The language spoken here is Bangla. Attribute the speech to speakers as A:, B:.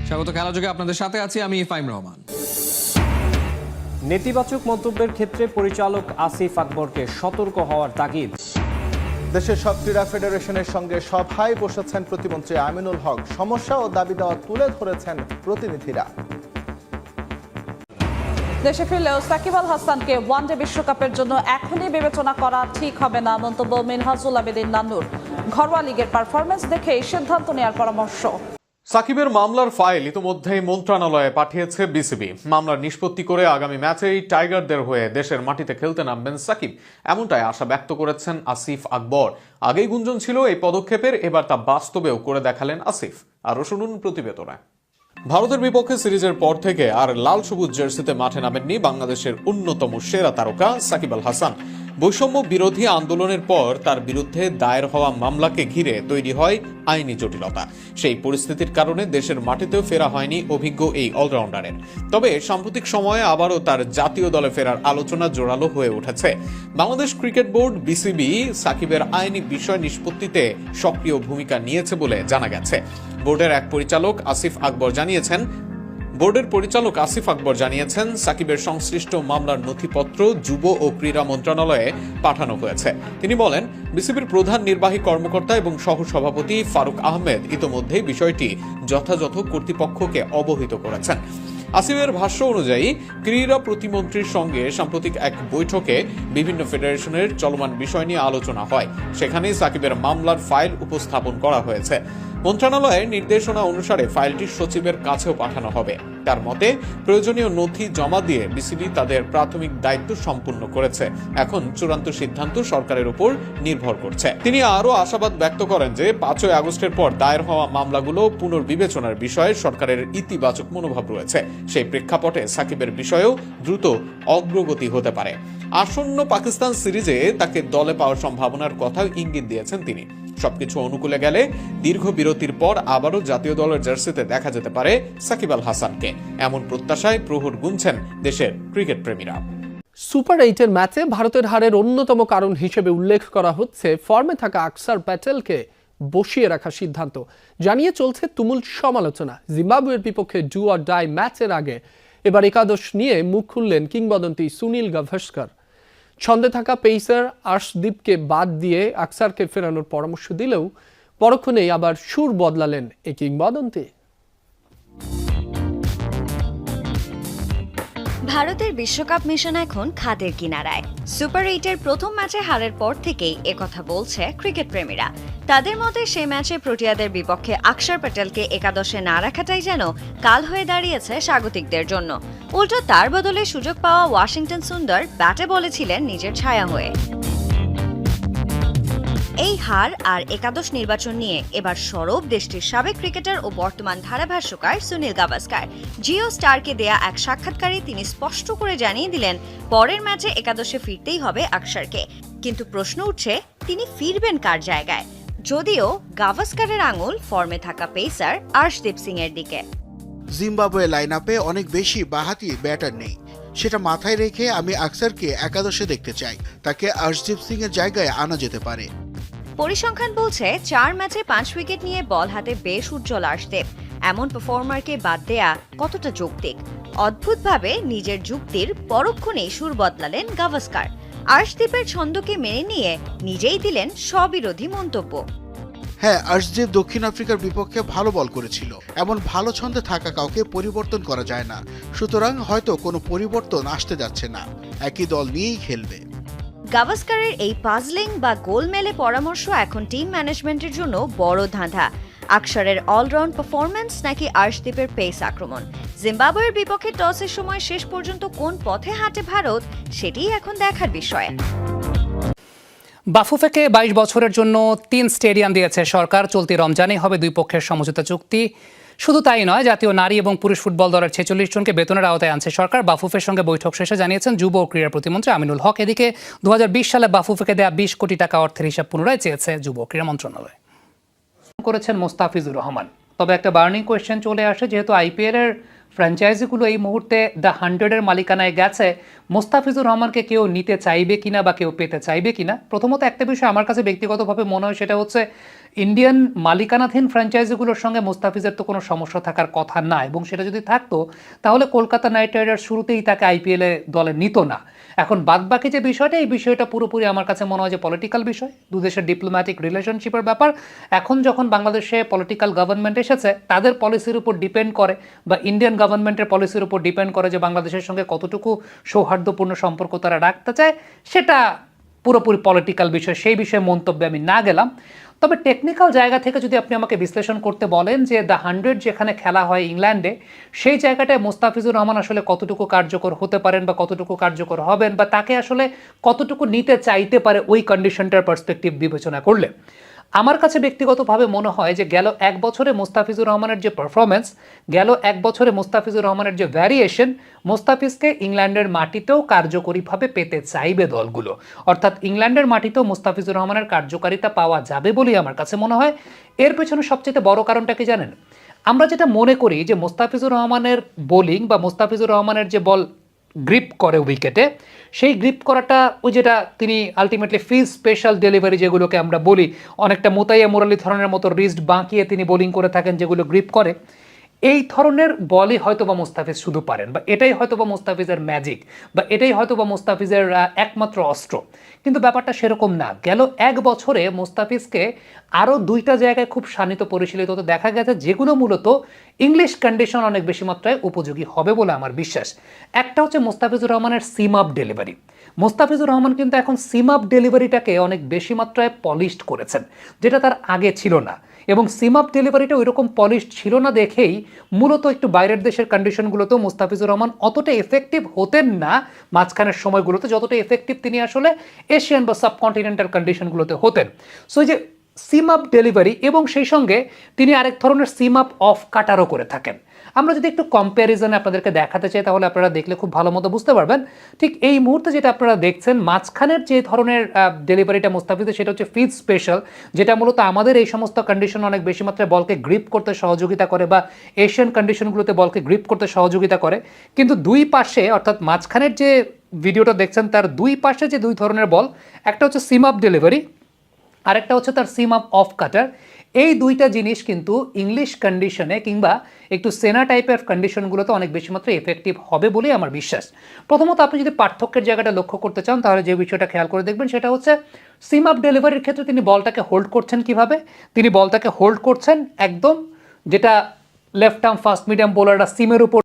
A: স্বাগত খেলাযোগে আপনাদের সাথে আছি আমি ফাইম রহমান।
B: নেতিবাচক মন্তব্যের ক্ষেত্রে পরিচালক আসিফ আকবরকে সতর্ক হওয়ার তাগিদ।
C: দেশের সব ক্রীড়া ফেডারেশনের সঙ্গে সভায় বসেছেন প্রতিমন্ত্রী আমিনুল হক। সমস্যা ও দাবি দেওয়া তুলে ধরেছেন প্রতিনিধিরা।
D: দেশে ফিরলেও সাকিব আল হাসানকে ওয়ানডে বিশ্বকাপের জন্য এখনই বিবেচনা করা ঠিক হবে না মন্তব্য মিনহাজুল আবেদিন নান্নুর। ঘরোয়া লিগের পারফরমেন্স দেখেই সিদ্ধান্ত নেওয়ার পরামর্শ।
E: সাকিবের মামলার ফাইল ইতিমধ্যেই মন্ত্রণালয়ে পাঠিয়েছে বিসিবি। মামলার নিষ্পত্তি করে আগামী ম্যাচেই টাইগারদের হয়ে দেশের মাটিতে খেলতে নামবেন সাকিব, এমনটাই আশা ব্যক্ত করেছেন আসিফ আকবর। আগেই গুঞ্জন ছিল এই পদক্ষেপের, এবার তা বাস্তবেও করে দেখালেন আসিফ। আরও শুনুন প্রতিবেদনে। ভারতের বিপক্ষে সিরিজের পর থেকে আর লাল সবুজ জার্সিতে মাঠে নামেননি বাংলাদেশের অন্যতম সেরা তারকা সাকিব আল হাসান। বৈষম্য বিরোধী আন্দোলনের পর তার বিরুদ্ধে দায়ের হওয়া মামলাকে ঘিরে তৈরি হয় আইনি জটিলতা। সেই পরিস্থিতির কারণে দেশের মাটিতেও ফেরা হয়নি অভিজ্ঞ এই অলরাউন্ডারের। তবে সাম্প্রতিক সময়ে আবারও তার জাতীয় দলে ফেরার আলোচনা জোরালো হয়ে উঠেছে। বাংলাদেশ ক্রিকেট বোর্ড বিসিবি সাকিবের আইনি বিষয় নিষ্পত্তিতে সক্রিয় ভূমিকা নিয়েছে বলে জানা গেছে। বোর্ডের পরিচালক আসিফ আকবর জানিয়েছেন সাকিবের সংশ্লিষ্ট মামলার নথিপত্র যুব ও ক্রীড়া মন্ত্রণালয়ে পাঠানো হয়েছে। তিনি বলেন, বিসিবির প্রধান নির্বাহী কর্মকর্তা এবং সহসভাপতি ফারুক আহমেদ ইতোমধ্যেই বিষয়টি যথাযথ কর্তৃপক্ষকে অবহিত করেছেন। আসিফের ভাষ্য অনুযায়ী ক্রীড়া প্রতিমন্ত্রীর সঙ্গে সাম্প্রতিক এক বৈঠকে বিভিন্ন ফেডারেশনের চলমান বিষয় নিয়ে আলোচনা হয়। সেখানেই সাকিবের মামলার ফাইল উপস্থাপন করা হয়েছে। মন্ত্রণালয়ের নির্দেশনা অনুসারে ফাইলটি সচিবের কাছেও পাঠানো হবে। তার মতে প্রয়োজনীয় নথি জমা দিয়ে বিসিবি তাদের প্রাথমিক দায়িত্ব সম্পূর্ণ করেছে। এখন চূড়ান্ত সিদ্ধান্ত সরকারের উপর নির্ভর করছে। তিনি আরও আশাবাদ ব্যক্ত করেন যে 5ই আগস্টের পর দায়ের হওয়া মামলাগুলো পুনর্বিবেচনার বিষয়ে সরকারের ইতিবাচক মনোভাব রয়েছে। সেই প্রেক্ষাপটে সাকিবের বিষয়েও দ্রুত অগ্রগতি হতে পারে। আসন্ন পাকিস্তান সিরিজে তাকে দলে পাওয়ার সম্ভাবনার কথাও ইঙ্গিত দিয়েছেন তিনি। সবকিছু অনুকূলে গেলে দীর্ঘ বিরতির পর আবারও জাতীয় দলের জার্সিতে দেখা যেতে পারে সাকিব আল হাসানকে। এমন প্রত্যাশায় প্রহর গুনছেন দেশের ক্রিকেট প্রেমীরা।
F: সুপার 8-এর ম্যাচে ভারতের হারের অন্যতম কারণ হিসেবে উল্লেখ করা হচ্ছে ফর্মে থাকা আকসার প্যাটেলকে বসিয়ে রাখার সিদ্ধান্ত জানিয়ে চলছে তুমুল সমালোচনা। জিম্বাবুয়ের বিপক্ষে ডু অর ডাই ম্যাচের আগে এবার একাদশ নিয়ে মুখ খুললেন কিংবদন্তি সুনীল গাভাস্কর। ছন্দে থাকা পেসার আর্শদীপকে বাদ দিয়ে আকসারকে ফেরানোর পরামর্শ দিলেও পরক্ষণেই আবার সুর বদলালেন এই কিংবদন্তি।
G: ভারতের বিশ্বকাপ মিশন এখন খাদের কিনারায়। সুপার 8-এর প্রথম ম্যাচে হারের পর থেকেই একথা বলছে ক্রিকেট প্রেমীরা। তাদের মতে সেই ম্যাচে প্রোটিয়াদের বিপক্ষে আকসার প্যাটেলকে একাদশে না রাখাটাই যেন কাল হয়ে দাঁড়িয়েছে স্বাগতিকদের জন্য। উল্টো তার বদলে সুযোগ পাওয়া ওয়াশিংটন সুন্দর ব্যাটে বলেছিলেন নিজের ছায়া হয়ে। এই হার আর একাদশ নির্বাচন নিয়ে এবার সরব দেশটির সাবেক ক্রিকেটার ও বর্তমান ধারাভাষ্যকার সুনীল গাভাস্কার। জিও স্টারকে দেয়া এক সাক্ষাৎকারে তিনি স্পষ্ট করে জানিয়ে দিলেন পরের ম্যাচে একাদশে ফিরতেই হবে আকসারকে। কিন্তু প্রশ্ন উঠছে তিনি ফিরবেন কার জায়গায়? যদিও গাভাস্কারের আঙুল ফর্মে থাকা পেসার আর্শদীপ সিং এর দিকে।
H: জিম্বাবুয়ে লাইনআপে অনেক বেশি বাঁহাতি ব্যাটার নেই, সেটা মাথায় রেখে আমি আকসারকে একাদশে দেখতে চাই। তাকে আর্শদীপ সিং এর জায়গায় আনা যেতে পারে।
G: পরিসংখ্যান বলছে 4 ম্যাচে 5 উইকেট নিয়ে বল হাতে বেশ উজ্জ্বল আর্শদীপ। এমন পারফর্মারকে বাদ দেয়া কতটা যৌক্তিক? অদ্ভুতভাবে নিজের যুক্তির পরক্ষণেই সুর বদলালেন গাভাস্কার। আর্শদীপের ছন্দকে মেনে নিয়ে নিজেই দিলেন স্ববিরোধী মন্তব্য।
H: হ্যাঁ, আর্শদীপ দক্ষিণ আফ্রিকার বিপক্ষে ভালো বল করেছিল। এমন ভালো ছন্দে থাকা কাউকে পরিবর্তন করা যায় না, সুতরাং হয়তো কোনো পরিবর্তন আসতে যাচ্ছে না, একই দল নিয়েই খেলবে।
G: গাভাস্কারের এই পাজলিং বা গোলমেলে পরামর্শ এখন টিম ম্যানেজমেন্টের জন্য বড় ধাঁধা। আকসারের অলরাউন্ড পারফরম্যান্স নাকি আর্শদীপের পেস আক্রমণ? জিম্বাবুয়ের বিপক্ষে টসের সময় শেষ পর্যন্ত কোন পথে হাঁটে ভারত, সেটিই এখন দেখার বিষয়।
I: বাফুফেকে 22 বছরের জন্য 3 স্টেডিয়াম দিয়েছে সরকার। চলতি রমজানে হবে দুই পক্ষের সমঝোতা চুক্তি। শুধু তাই নয়, জাতীয় নারী এবং পুরুষ ফুটবল দলের 46 জনকে বেতনের আওতায় আনছে সরকার। বাফুফের সঙ্গে বৈঠক শেষে জানিয়েছেন যুব ও ক্রীড়া প্রতিমন্ত্রী আমিনুল হক। এদিকে 2020 সালে বাফুফেকে দেয়া 20 কোটি টাকা অর্থের হিসাব পুনরায় চেয়েছে যুব ও ক্রীড়া মন্ত্রণালয়। করেছেন মোস্তাফিজুর রহমান। তবে একটা বার্নিং কোয়েশ্চেন চলে আসে, যেহেতু আইপিএল এর ফ্র্যাঞ্চাইজিগুলো এই মুহূর্তে দ্য 100-এর মালিকানায় গেছে, মোস্তাফিজুর রহমানকে কেউ নিতে চাইবে কিনা বা কেউ পেতে চাইবে কিনা। প্রথমত একটা বিষয় আমার কাছে ব্যক্তিগতভাবে মনে হয়, সেটা হচ্ছে ইন্ডিয়ান মালিকানাধীন ফ্র্যাঞ্চাইজিগুলোর সঙ্গে মুস্তাফিজের তো কোনো সমস্যা থাকার কথা না, এবং সেটা যদি থাকতো তাহলে কলকাতা নাইট রাইডার্স শুরুতেই তাকে আইপিএলে দলে নিত না। এখন বাদবাকি যে বিষয়টা, এই বিষয়টা পুরোপুরি আমার কাছে মনে হয় যে পলিটিক্যাল বিষয়, দুদেশের ডিপ্লোম্যাটিক রিলেশনশিপের ব্যাপার। এখন যখন বাংলাদেশে পলিটিক্যাল গভর্নমেন্ট এসেছে, তাদের পলিসির উপর ডিপেন্ড করে বা ইন্ডিয়ান গভর্নমেন্টের পলিসির উপর ডিপেন্ড করে যে বাংলাদেশের সঙ্গে কতটুকু সৌহার্দ্যপূর্ণ সম্পর্ক তারা রাখতে চায়। সেটা পুরোপুরি পলিটিক্যাল বিষয়, সেই বিষয়ে মন্তব্যে আমি না গেলাম। তবে টেকনিক্যাল জায়গা থেকে যদি আপনি আমাকে বিশ্লেষণ করতে বলেন যে দ্য 100 যেখানে খেলা হয় ইংল্যান্ডে, সেই জায়গাটায় মোস্তাফিজুর রহমান আসলে কতটুকু কার্যকর হতে পারেন বা কতটুকু কার্যকর হবেন, বা তাকে আসলে কতটুকু নিতে চাইতে পারে ওই কন্ডিশনটার পার্সপেক্টিভ বিবেচনা করলে, আমার কাছে ব্যক্তিগতভাবে মনে হয় যে গেল এক বছরে মোস্তাফিজুর রহমানের যে পারফরমেন্স, গেল এক বছরে মোস্তাফিজুর রহমানের যে ভ্যারিয়েশন, মোস্তাফিজকে ইংল্যান্ডের মাটিতেও কার্যকরীভাবে পেতে চাইবে দলগুলো। অর্থাৎ ইংল্যান্ডের মাটিতেও মোস্তাফিজুর রহমানের কার্যকারিতা পাওয়া যাবে বলেই আমার কাছে মনে হয়। এর পেছনে সবচেয়ে বড় কারণটা কি জানেন? আমরা যেটা মনে করি যে মোস্তাফিজুর রহমানের বোলিং বা মোস্তাফিজুর রহমানের যে বল গ্রিপ করে উইকেটে, সেই গ্রিপ করাটা ওই যেটা তিনি আলটিমেটলি ফিজ স্পেশাল ডেলিভারি যেগুলোকে আমরা বলি, অনেকটা মোতাইয়া মুরালি ধরনের মতো রিস্ট বাঁকিয়ে তিনি বোলিং করে থাকেন যেগুলো গ্রিপ করে, এই ধরনের বলই হয়তো বা মোস্তাফিজ শুধু পারেন, বা এটাই হয়তো বা মোস্তাফিজের ম্যাজিক, বা এটাই হয়তো বা মোস্তাফিজের একমাত্র অস্ত্র। কিন্তু ব্যাপারটা সেরকম না। গেল এক বছরে মোস্তাফিজকে আরও 2টা জায়গায় খুব শানিত পরিশীলিত হতে দেখা গেছে, যেগুলো মূলত ইংলিশ কন্ডিশন অনেক বেশি মাত্রায় উপযোগী হবে বলে আমার বিশ্বাস। একটা হচ্ছে মোস্তাফিজুর রহমানের সিম আপ ডেলিভারি। মোস্তাফিজুর রহমান কিন্তু এখন সিম আপ ডেলিভারিটাকে অনেক বেশি মাত্রায় পলিশড করেছেন, যেটা তার আগে ছিল না। এবং সিম আপ ডেলিভারিটা ওইরকম পলিশড ছিল না দেখেই মূলত একটু বাইরের দেশের কন্ডিশনগুলোতেও মোস্তাফিজুর রহমান অতটা এফেক্টিভ হতেন না মাঝখানের সময়গুলোতে, যতটা এফেক্টিভ তিনি আসলে এশিয়ান বা সাবকন্টিনেন্টাল কন্ডিশনগুলোতে হতেন। সো যে সিম আপ ডেলিভারি, এবং সেই সঙ্গে তিনি আরেক ধরনের সিম আপ অফ কাটারও করে থাকেন। আমরা যদি একটু কম্প্যারিজনে আপনাদেরকে দেখাতে চাই, তাহলে আপনারা দেখলে খুব ভালো মতো বুঝতে পারবেন। ঠিক এই মুহূর্তে যেটা আপনারা দেখছেন, মাঝখানের যে ধরনের ডেলিভারিটা মোস্তাফিজের, সেটা হচ্ছে ফিজ স্পেশাল, যেটা মূলত আমাদের এই সমস্ত কন্ডিশন অনেক বেশি মাত্রায় বলকে গ্রিপ করতে সহযোগিতা করে, বা এশিয়ান কন্ডিশনগুলোতে বলকে গ্রিপ করতে সহযোগিতা করে। কিন্তু দুই পাশে, অর্থাৎ মাঝখানের যে ভিডিওটা দেখছেন, তার দুই পাশে যে 2 ধরনের বল, একটা হচ্ছে সিম আপ ডেলিভারি, আরেকটা হচ্ছে তার সিম আপ অফ কাটার। এই 2টা জিনিস কিন্তু ইংলিশ কন্ডিশনে কিংবা একটু সেনা টাইপের কন্ডিশনগুলোতে অনেক বেশি মাত্রায় এফেক্টিভ হবে বলেই আমার বিশ্বাস। প্রথমত আপনি যদি পার্থক্যের জায়গাটা লক্ষ্য করতে চান, তাহলে যে বিষয়টা খেয়াল করে দেখবেন সেটা হচ্ছে সিম আপ ডেলিভারির ক্ষেত্রে তিনি বলটাকে হোল্ড করছেন কিভাবে? তিনি বলটাকে হোল্ড করছেন একদম, যেটা লেফট আর্ম ফাস্ট মিডিয়াম বোলাররা সিমের উপর